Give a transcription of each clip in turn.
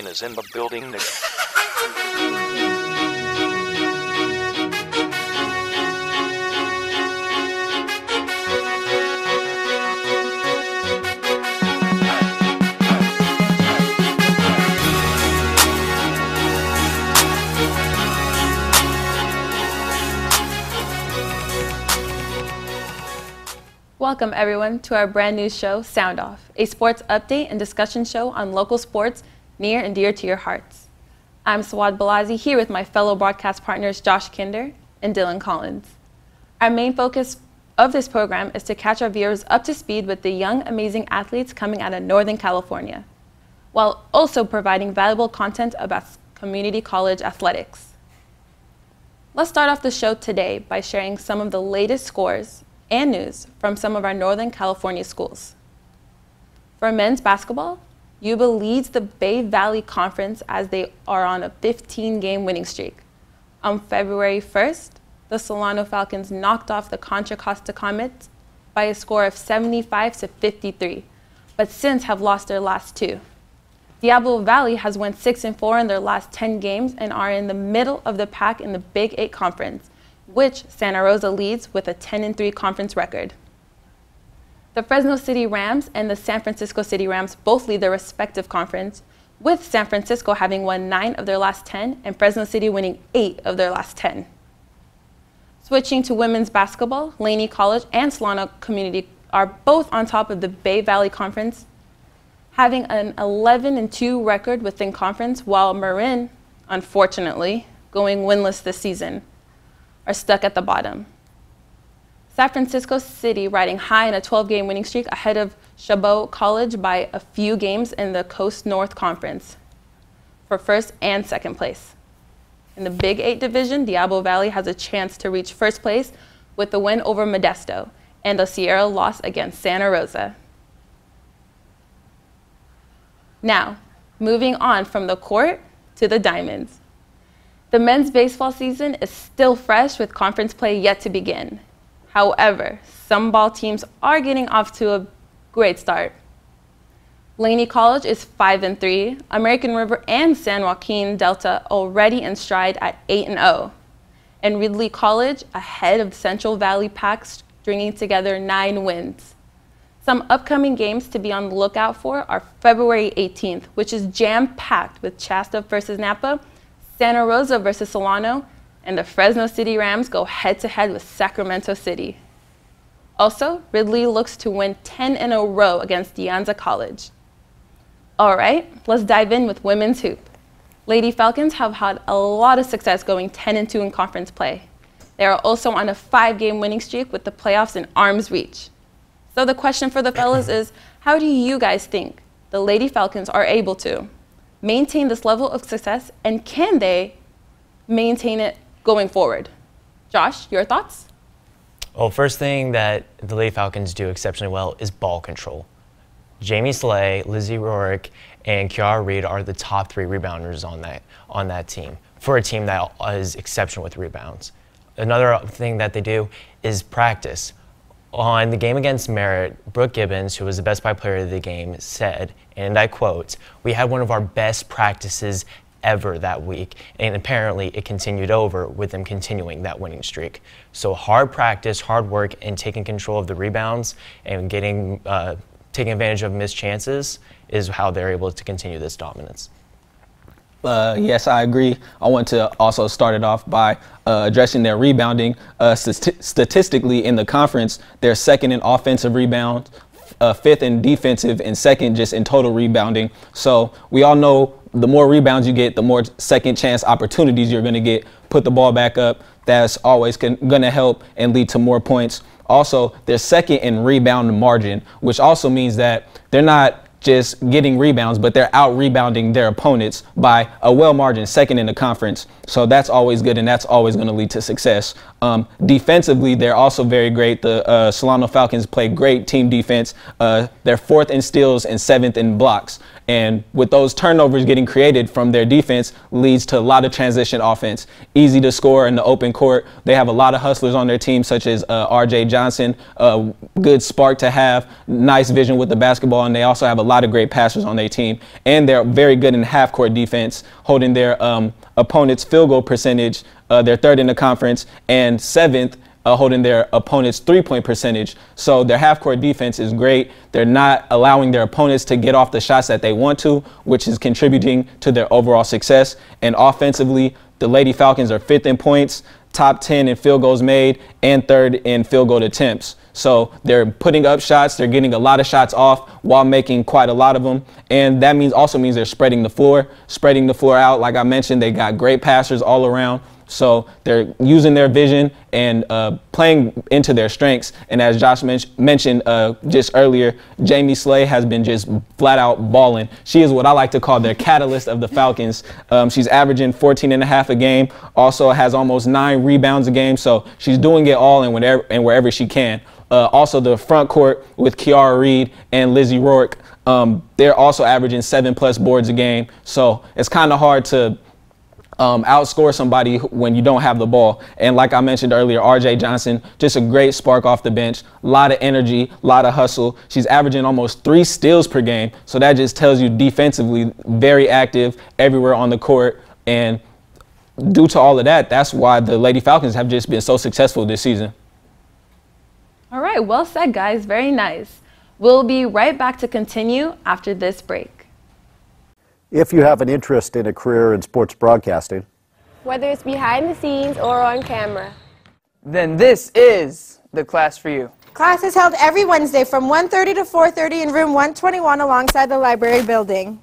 Train is in the building. Welcome everyone to our brand new show, Sound Off, a sports update and discussion show on local sports near and dear to your hearts. I'm Soad Balazi here with my fellow broadcast partners Josh Kinder and Dylan Collins. Our main focus of this program is to catch our viewers up to speed with the young, amazing athletes coming out of Northern California, while also providing valuable content about community college athletics. Let's start off the show today by sharing some of the latest scores and news from some of our Northern California schools. For men's basketball, Yuba leads the Bay Valley Conference as they are on a 15-game winning streak. On February 1st, the Solano Falcons knocked off the Contra Costa Comets by a score of 75-53, but since have lost their last two. Diablo Valley has won 6-4 in their last 10 games and are in the middle of the pack in the Big 8 Conference, which Santa Rosa leads with a 10-3 conference record. The Fresno City Rams and the San Francisco City Rams both lead their respective conference, with San Francisco having won 9 of their last 10 and Fresno City winning 8 of their last 10. Switching to women's basketball, Laney College and Solano Community are both on top of the Bay Valley Conference, having an 11-2 record within conference, while Marin, unfortunately, going winless this season, are stuck at the bottom. San Francisco City riding high in a 12-game winning streak ahead of Chabot College by a few games in the Coast North Conference for first and second place. In the Big 8 division, Diablo Valley has a chance to reach first place with the win over Modesto and a Sierra loss against Santa Rosa. Now, moving on from the court to the diamonds. The men's baseball season is still fresh with conference play yet to begin. However, some ball teams are getting off to a great start. Laney College is 5-3, American River and San Joaquin Delta already in stride at 8-0, and Ridley College ahead of the Central Valley Pack stringing together 9 wins. Some upcoming games to be on the lookout for are February 18th, which is jam-packed with Shasta versus Napa, Santa Rosa versus Solano, and the Fresno City Rams go head-to-head with Sacramento City. Also, Ridley looks to win 10 in a row against De Anza College. All right, let's dive in with women's hoop. Lady Falcons have had a lot of success going 10-2 in conference play. They are also on a 5-game winning streak with the playoffs in arm's reach. So the question for the fellas is, how do you guys think the Lady Falcons are able to maintain this level of success, and can they maintain it going forward? Josh, your thoughts? Well, first thing that the Lady Falcons do exceptionally well is ball control. Jamie Slay, Lizzie Rorick, and Kiara Reed are the top 3 rebounders on that team, for a team that is exceptional with rebounds. Another thing that they do is practice. On the game against Merritt, Brooke Gibbons, who was the best by player of the game, said, and I quote, "We had one of our best practices ever that week," and apparently it continued over with them continuing that winning streak. So hard practice, hard work, and taking control of the rebounds and taking advantage of missed chances is how they're able to continue this dominance. Yes, I agree. I want to also start it off by addressing their rebounding. Statistically, in the conference, they're second in offensive rebound, 5th in defensive, and 2nd just in total rebounding. So we all know the more rebounds you get, the more second chance opportunities you're going to get. Put the ball back up. That's always going to help and lead to more points. Also, they're 2nd in rebound margin, which also means that they're not just getting rebounds, but they're out rebounding their opponents by a well margin, 2nd in the conference. So that's always good, and that's always going to lead to success. Defensively, they're also very great. The Solano Falcons play great team defense. They're 4th in steals and 7th in blocks. And with those turnovers getting created from their defense leads to a lot of transition offense. Easy to score in the open court. They have a lot of hustlers on their team, such as RJ Johnson, good spark to have, nice vision with the basketball, and they also have a lot of great passers on their team, and they're very good in half-court defense, holding their opponent's field goal percentage. They're third in the conference, and 7th holding their opponent's three-point percentage. So their half-court defense is great. They're not allowing their opponents to get off the shots that they want to, which is contributing to their overall success. And offensively, the Lady Falcons are 5th in points, top 10 in field goals made, and 3rd in field goal attempts. So they're putting up shots, they're getting a lot of shots off while making quite a lot of them. And that also means they're spreading the floor out. Like I mentioned, they got great passers all around. So they're using their vision and playing into their strengths. And as Josh mentioned just earlier, Jamie Slay has been just flat out balling. She is what I like to call their catalyst of the Falcons. She's averaging 14.5 a game, also has almost 9 rebounds a game. So she's doing it all and wherever she can. Also the front court with Kiara Reed and Lizzie Rourke, they're also averaging 7+ boards a game. So it's kind of hard to outscore somebody when you don't have the ball. And like I mentioned earlier, RJ Johnson, just a great spark off the bench, a lot of energy, a lot of hustle. She's averaging almost 3 steals per game. So that just tells you defensively very active everywhere on the court. And due to all of that, that's why the Lady Falcons have just been so successful this season. All right, well said, guys. Very nice. We'll be right back to continue after this break. If you have an interest in a career in sports broadcasting, whether it's behind the scenes or on camera, then this is the class for you. Class is held every Wednesday from 1:30 to 4:30 in room 121 alongside the library building.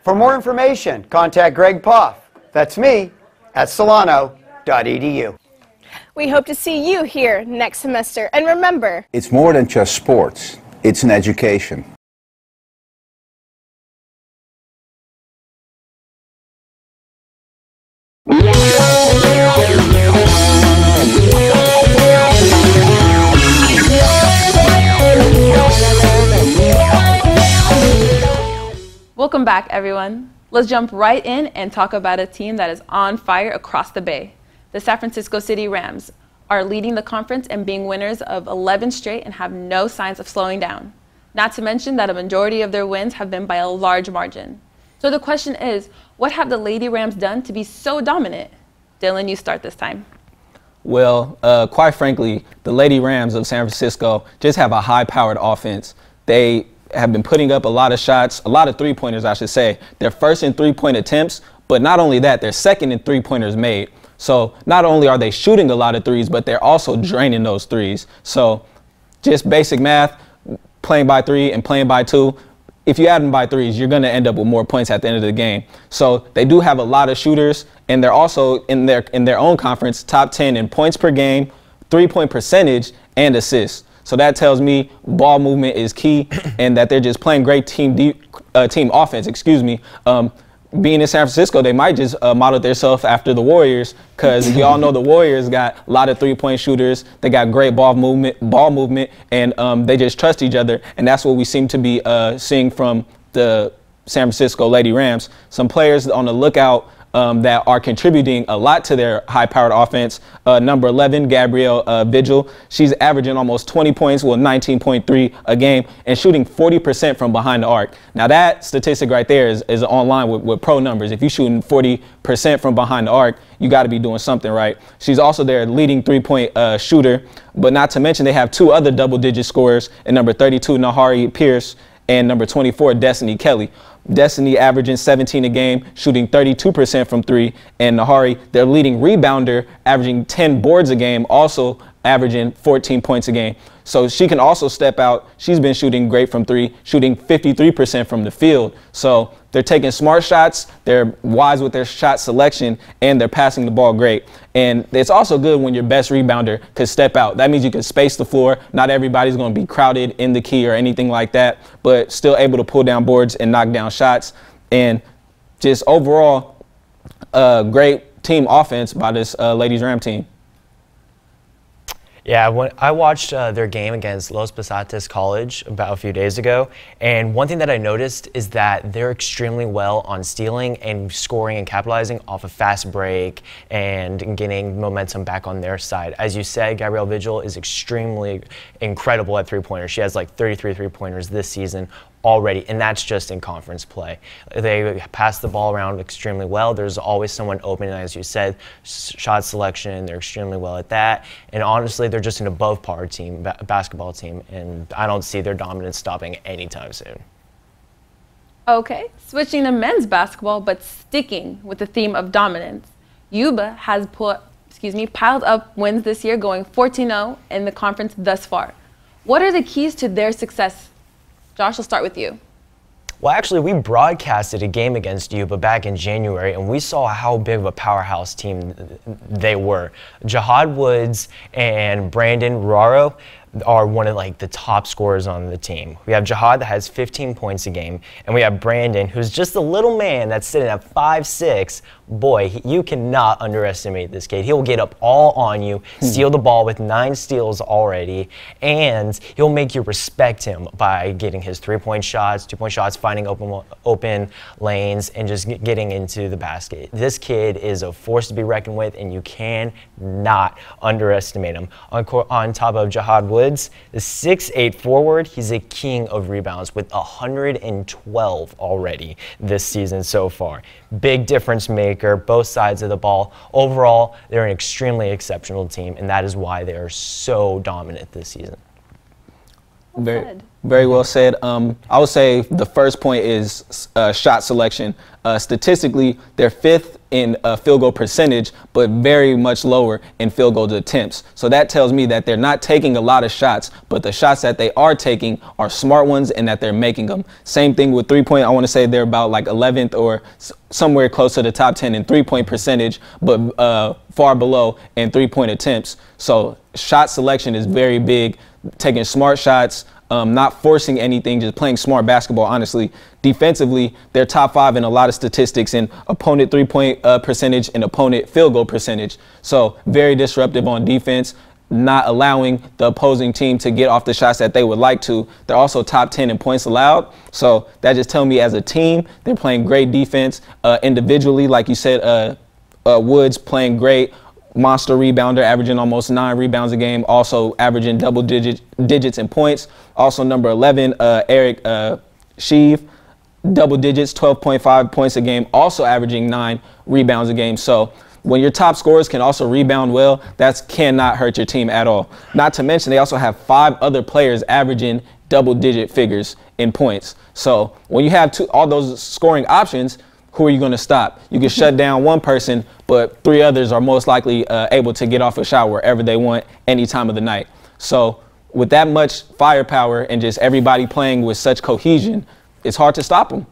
For more information, contact Greg Poff. That's me at solano.edu. We hope to see you here next semester. And remember, it's more than just sports. It's an education. Welcome back, everyone. Let's jump right in and talk about a team that is on fire across the Bay. The San Francisco City Rams are leading the conference and being winners of 11 straight and have no signs of slowing down. Not to mention that a majority of their wins have been by a large margin. So the question is, what have the Lady Rams done to be so dominant? Dylan, you start this time. Well, quite frankly, the Lady Rams of San Francisco just have a high-powered offense. They have been putting up a lot of shots, a lot of three-pointers, I should say. They're first in three-point attempts, but not only that, they're second in three-pointers made. So not only are they shooting a lot of threes, but they're also draining those threes. So just basic math, playing by 3 and playing by 2. If you add them by threes, you're going to end up with more points at the end of the game. So they do have a lot of shooters, and they're also in their own conference top 10 in points per game, three-point percentage, and assists. So that tells me ball movement is key, and that they're just playing great team offense. Being in San Francisco, they might just model themselves after the Warriors, because you all know the Warriors got a lot of three-point shooters. They got great ball movement, and they just trust each other. And that's what we seem to be seeing from the San Francisco Lady Rams. Some players on the lookout that are contributing a lot to their high-powered offense. Number 11, Gabrielle Vigil. She's averaging almost 20 points, well, 19.3 a game, and shooting 40% from behind the arc. Now, that statistic right there is online with pro numbers. If you're shooting 40% from behind the arc, you got to be doing something right. She's also their leading three-point shooter, but not to mention they have 2 other double-digit scorers, and number 32, Nahari Pierce, and number 24, Destiny Kelly. Destiny averaging 17 a game, shooting 32% from 3, and Nahari, their leading rebounder, averaging 10 boards a game, also averaging 14 points a game. So she can also step out. She's been shooting great from 3, shooting 53% from the field. So they're taking smart shots, they're wise with their shot selection, and they're passing the ball great. And it's also good when your best rebounder could step out. That means you can space the floor. Not everybody's going to be crowded in the key or anything like that, but still able to pull down boards and knock down shots. And just overall, great team offense by this Ladies Ram team. Yeah, when I watched their game against Los Pasates College about a few days ago, and one thing that I noticed is that they're extremely well on stealing and scoring and capitalizing off a fast break and getting momentum back on their side. As you said, Gabrielle Vigil is extremely incredible at three-pointers. She has like 33 three-pointers this season already, and that's just in conference play. They pass the ball around extremely well. There's always someone open, and as you said, shot selection, they're extremely well at that. And honestly, they're just an above par team, basketball team, and I don't see their dominance stopping anytime soon. Okay, switching to men's basketball, but sticking with the theme of dominance. Yuba has piled up wins this year, going 14-0 in the conference thus far. What are the keys to their success? Josh, I'll start with you. Well, actually, we broadcasted a game against Yuba back in January, and we saw how big of a powerhouse team they were. Jihad Woods and Brandon Raro are one of like the top scorers on the team. We have Jihad that has 15 points a game, and we have Brandon, who's just a little man that's sitting at 5'6". Boy, you cannot underestimate this kid. He'll get up all on you, steal the ball with 9 steals already, and he'll make you respect him by getting his 3-point shots, 2-point shots, finding open lanes, and just getting into the basket. This kid is a force to be reckoned with, and you cannot underestimate him. On top of Jihad Woods, the 6'8" forward, he's a king of rebounds with 112 already this season so far. Big difference maker, both sides of the ball. Overall, they're an extremely exceptional team, and that is why they are so dominant this season. Very well said. I would say the first point is shot selection. Statistically, they're 5th in field goal percentage, but very much lower in field goal attempts. So that tells me that they're not taking a lot of shots, but the shots that they are taking are smart ones and that they're making them. Same thing with 3-point. I want to say they're about like 11th or somewhere close to the top 10 in 3-point percentage, but far below in 3-point attempts. So shot selection is very big, taking smart shots, not forcing anything, just playing smart basketball, honestly. Defensively, they're top 5 in a lot of statistics in opponent 3-point percentage and opponent field goal percentage. So very disruptive on defense, not allowing the opposing team to get off the shots that they would like to. They're also top 10 in points allowed. So that just tells me as a team, they're playing great defense. Individually, like you said, Woods playing great. Monster rebounder, averaging almost 9 rebounds a game, also averaging double digits in points. Also number 11, Eric Sheave, double digits, 12.5 points a game, also averaging 9 rebounds a game. So when your top scorers can also rebound well, that cannot hurt your team at all. Not to mention they also have 5 other players averaging double-digit figures in points. So when you have all those scoring options, who are you going to stop? You can shut down one person, but 3 others are most likely able to get off a shot wherever they want any time of the night. So with that much firepower and just everybody playing with such cohesion, it's hard to stop them.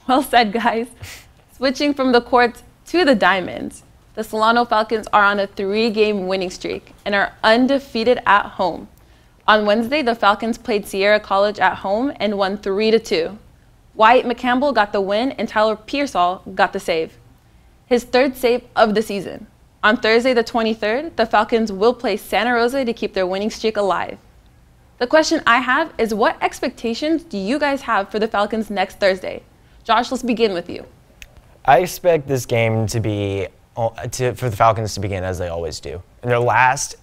Well said, guys. Switching from the courts to the diamonds, the Solano Falcons are on a 3-game winning streak and are undefeated at home. On Wednesday, the Falcons played Sierra College at home and won 3-2. Wyatt McCampbell got the win and Tyler Pearsall got the save. His 3rd save of the season. On Thursday the 23rd, the Falcons will play Santa Rosa to keep their winning streak alive. The question I have is, what expectations do you guys have for the Falcons next Thursday? Josh, let's begin with you. I expect this game to be for the Falcons to begin as they always do. In their last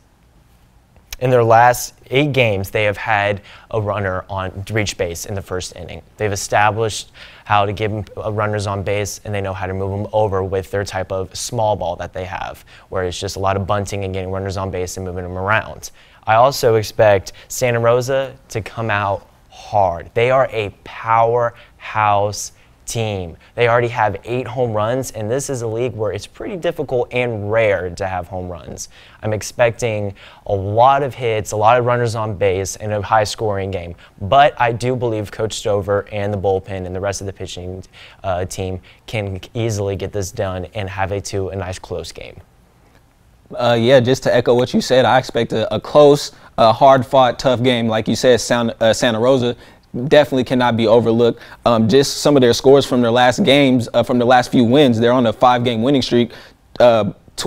8 games, they have had a runner on reach base in the first inning. They've established how to give runners on base, and they know how to move them over with their type of small ball that they have, where it's just a lot of bunting and getting runners on base and moving them around. I also expect Santa Rosa to come out hard. They are a powerhouse team. They already have 8 home runs, and this is a league where it's pretty difficult and rare to have home runs. I'm expecting a lot of hits, a lot of runners on base, and a high-scoring game. But I do believe Coach Stover and the bullpen and the rest of the pitching team can easily get this done and have it to a nice close game. Yeah, just to echo what you said, I expect a close, hard-fought, tough game. Like you said, Santa Rosa definitely cannot be overlooked. Just some of their scores from their last games, from the last few wins, they're on a 5-game winning streak.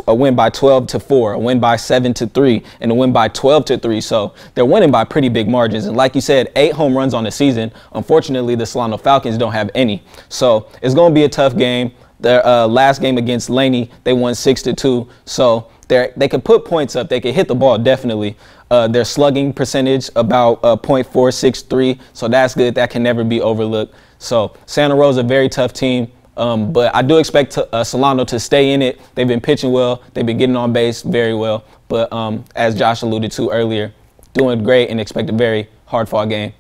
a win by 12-4, a win by 7-3, and a win by 12-3. So they're winning by pretty big margins. And like you said, 8 home runs on the season. Unfortunately, the Solano Falcons don't have any. So it's going to be a tough game. Their last game against Laney, they won 6-2. So they can put points up. They can hit the ball, definitely. Their slugging percentage about .463. So that's good. That can never be overlooked. So Santa Rosa, a very tough team. But I do expect Solano to stay in it. They've been pitching well. They've been getting on base very well. But as Josh alluded to earlier, doing great and expect a very hard-fought game.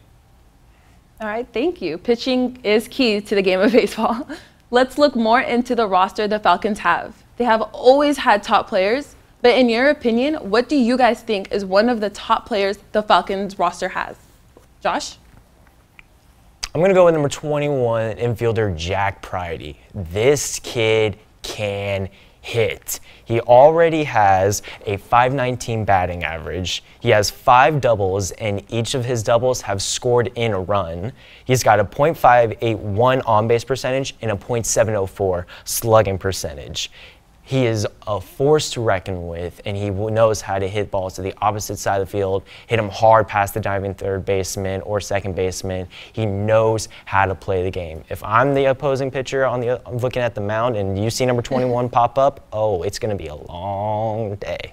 All right, thank you. Pitching is key to the game of baseball. Let's look more into the roster the Falcons have. They have always had top players, but in your opinion, what do you guys think is one of the top players the Falcons roster has? Josh? I'm going to go with number 21, infielder Jack Pridey. This kid can hit. He already has a .519 batting average. He has 5 doubles, and each of his doubles have scored in a run. He's got a .581 on-base percentage and a .704 slugging percentage. He is a force to reckon with, and he knows how to hit balls to the opposite side of the field, hit them hard past the diving third baseman or second baseman. He knows how to play the game. If I'm the opposing pitcher I'm looking at the mound and you see number 21 pop up, oh, it's going to be a long day.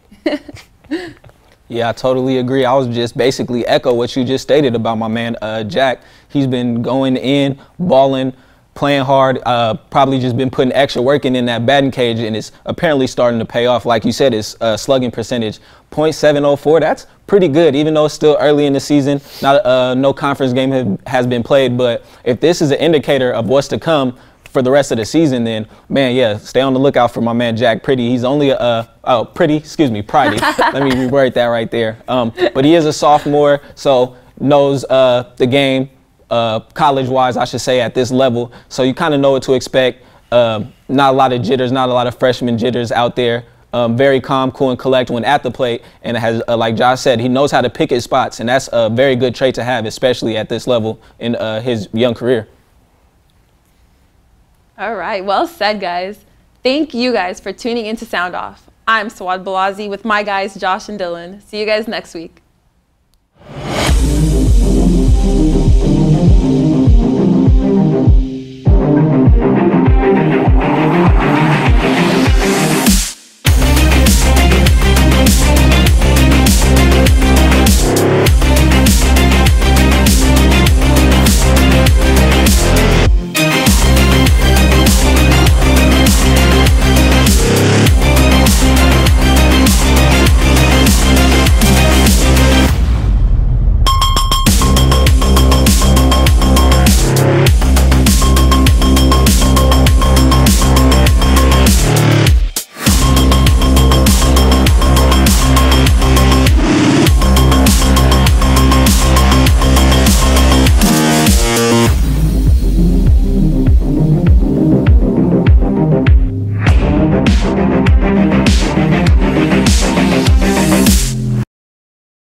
Yeah, I totally agree. I was just basically echo what you just stated about my man Jack. He's been going in, balling, playing hard, probably just been putting extra work in that batting cage, and it's apparently starting to pay off. Like you said, his slugging percentage, .704, that's pretty good, even though it's still early in the season. No conference game has been played, but if this is an indicator of what's to come for the rest of the season, then, man, yeah, stay on the lookout for my man Jack Pridey. He's only Pridey. Let me reword that right there. But he is a sophomore, so knows the game, college-wise, I should say, at this level. So you kind of know what to expect. Not a lot of jitters, not a lot of freshman jitters out there. Very calm, cool, and collect when at the plate. And it has, like Josh said, he knows how to pick his spots. And that's a very good trait to have, especially at this level in his young career. All right, well said, guys. Thank you guys for tuning in to Sound Off. I'm Soad Balazi with my guys, Josh and Dylan. See you guys next week.